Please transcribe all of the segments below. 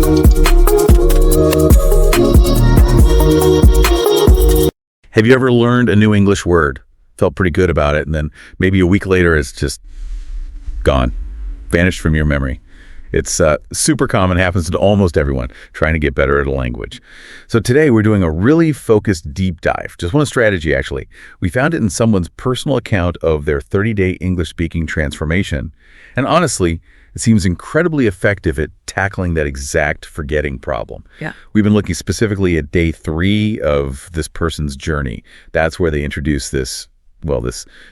Have you ever learned a new English word, felt pretty good about it, and then maybe a week later it's just gone, vanished from your memory? It's super common, happens to almost everyone trying to get better at a language. So today we're doing a really focused deep dive. Just one strategy, actually. We found it in someone's personal account of their 30-day English-speaking transformation. And honestly, it seems incredibly effective at tackling that exact forgetting problem. Yeah. We've been looking specifically at day 3 of this person's journey. That's where they introduce this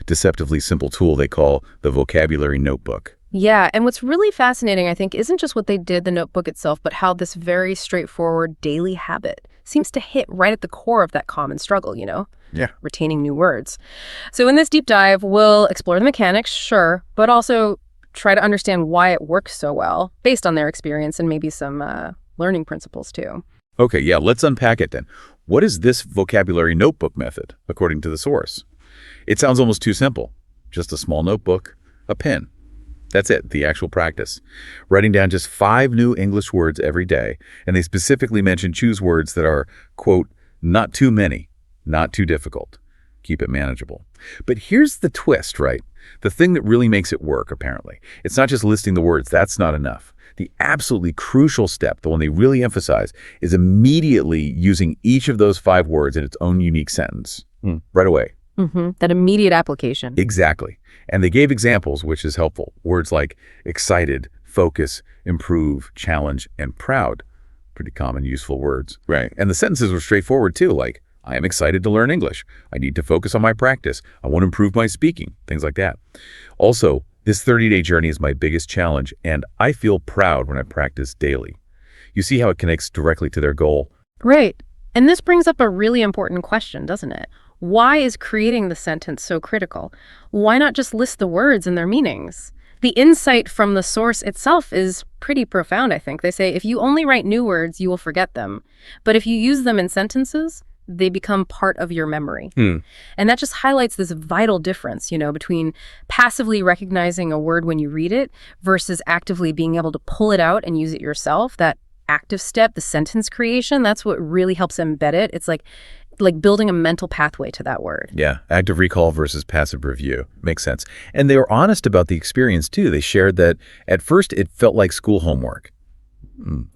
deceptively simple tool they call the vocabulary notebook. Yeah, and what's really fascinating, I think, isn't just what they did, the notebook itself, but how this very straightforward daily habit seems to hit right at the core of that common struggle, Yeah. retaining new words. So in this deep dive, we'll explore the mechanics, sure, but also try to understand why it works so well based on their experience and maybe some learning principles too. Okay, yeah, let's unpack it then. What is this vocabulary notebook method, according to the source? It sounds almost too simple. Just a small notebook, a pen. That's it, the actual practice. Writing down just 5 new English words every day, and they specifically mention choose words that are, quote, not too many, not too difficult. Keep it manageable. But here's the twist, right? The thing that really makes it work, apparently. It's not just listing the words, that's not enough. The absolutely crucial step, the one they really emphasize, is immediately using each of those 5 words in its own unique sentence. Right away. That immediate application. Exactly. And they gave examples, which is helpful. Words like excited, focus, improve, challenge, and proud. Pretty common, useful words. Right. And the sentences were straightforward, too, like, I am excited to learn English. I need to focus on my practice. I want to improve my speaking, things like that. Also, this 30-day journey is my biggest challenge, and I feel proud when I practice daily. You see how it connects directly to their goal? Right. And this brings up a really important question, doesn't it? Why is creating the sentence so critical? Why not just list the words and their meanings? The insight from the source itself is pretty profound, I think. They say if you only write new words, you will forget them. But if you use them in sentences, they become part of your memory. And that just highlights this vital difference, between passively recognizing a word when you read it versus actively being able to pull it out and use it yourself. That active step, the sentence creation, that's what really helps embed it. It's like building a mental pathway to that word. Yeah, active recall versus passive review. Makes sense. And they were honest about the experience, too. They shared that at first it felt like school homework.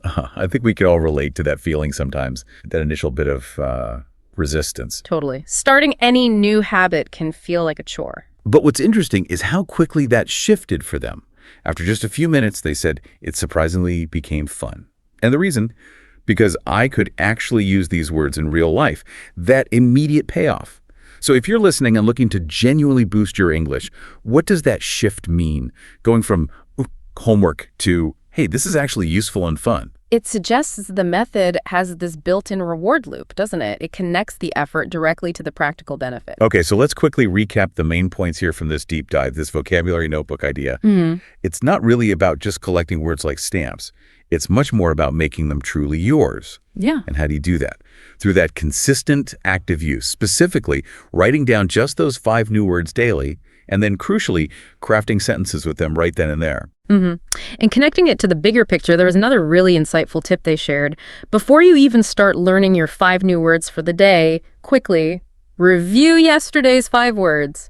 I think we could all relate to that feeling sometimes, that initial bit of resistance. Totally. Starting any new habit can feel like a chore. But what's interesting is how quickly that shifted for them. After just a few minutes, they said it surprisingly became fun. And the reason? Because I could actually use these words in real life. That immediate payoff. So if you're listening and looking to genuinely boost your English, what does that shift mean? Going from homework to, hey, this is actually useful and fun. It suggests the method has this built-in reward loop, doesn't it? It connects the effort directly to the practical benefit. Okay, so let's quickly recap the main points here from this deep dive, this vocabulary notebook idea. It's not really about just collecting words like stamps. It's much more about making them truly yours. Yeah. And how do you do that? Through that consistent active use, specifically writing down just those 5 new words daily, and then crucially, crafting sentences with them right then and there. And connecting it to the bigger picture, there was another really insightful tip they shared. Before you even start learning your 5 new words for the day, quickly review yesterday's 5 words.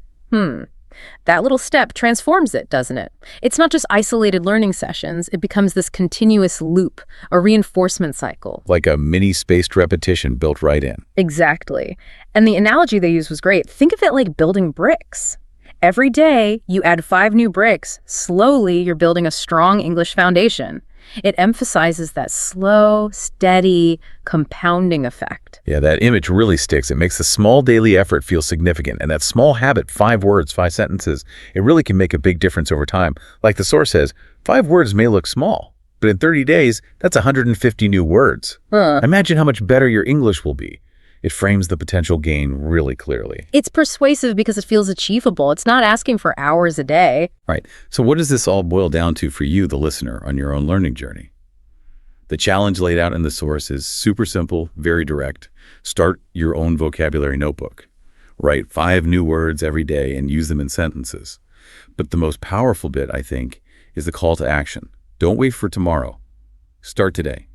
That little step transforms it, doesn't it? It's not just isolated learning sessions. It becomes this continuous loop, a reinforcement cycle. Like a mini-spaced repetition built right in. Exactly. And the analogy they used was great. Think of it like building bricks. Every day, you add 5 new bricks. Slowly, you're building a strong English foundation. It emphasizes that slow, steady, compounding effect. Yeah, that image really sticks. It makes the small daily effort feel significant. And that small habit, 5 words, 5 sentences, it really can make a big difference over time. Like the source says, 5 words may look small, but in 30 days, that's 150 new words. Imagine how much better your English will be. It frames the potential gain really clearly. It's persuasive because it feels achievable. It's not asking for hours a day. Right. So what does this all boil down to for you, the listener, on your own learning journey? The challenge laid out in the source is super simple, very direct. Start your own vocabulary notebook. Write 5 new words every day and use them in sentences. But the most powerful bit, I think, is the call to action. Don't wait for tomorrow. Start today.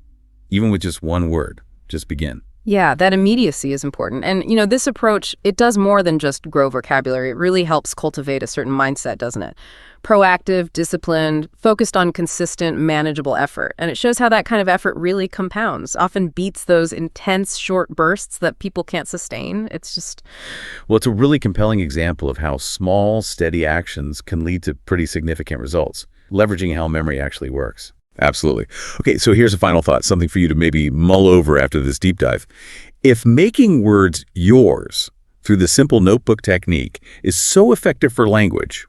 even with just one word. Just begin. Yeah, that immediacy is important. And, this approach, it does more than just grow vocabulary. It really helps cultivate a certain mindset, doesn't it? Proactive, disciplined, focused on consistent, manageable effort. And it shows how that kind of effort really compounds, often beats those intense, short bursts that people can't sustain. It's just... Well, it's a really compelling example of how small, steady actions can lead to pretty significant results, leveraging how memory actually works. Absolutely. Okay, so here's a final thought, something for you to maybe mull over after this deep dive. If making words yours through the simple notebook technique is so effective for language,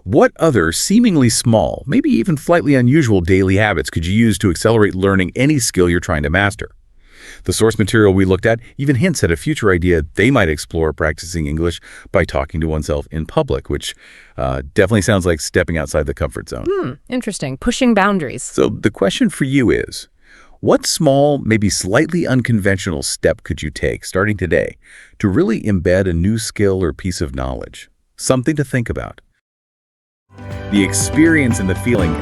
what other seemingly small, maybe even slightly unusual daily habits could you use to accelerate learning any skill you're trying to master? The source material we looked at even hints at a future idea they might explore practicing English by talking to oneself in public, which definitely sounds like stepping outside the comfort zone. Interesting. Pushing boundaries. So the question for you is, what small, maybe slightly unconventional step could you take starting today to really embed a new skill or piece of knowledge? Something to think about. The experience and the feeling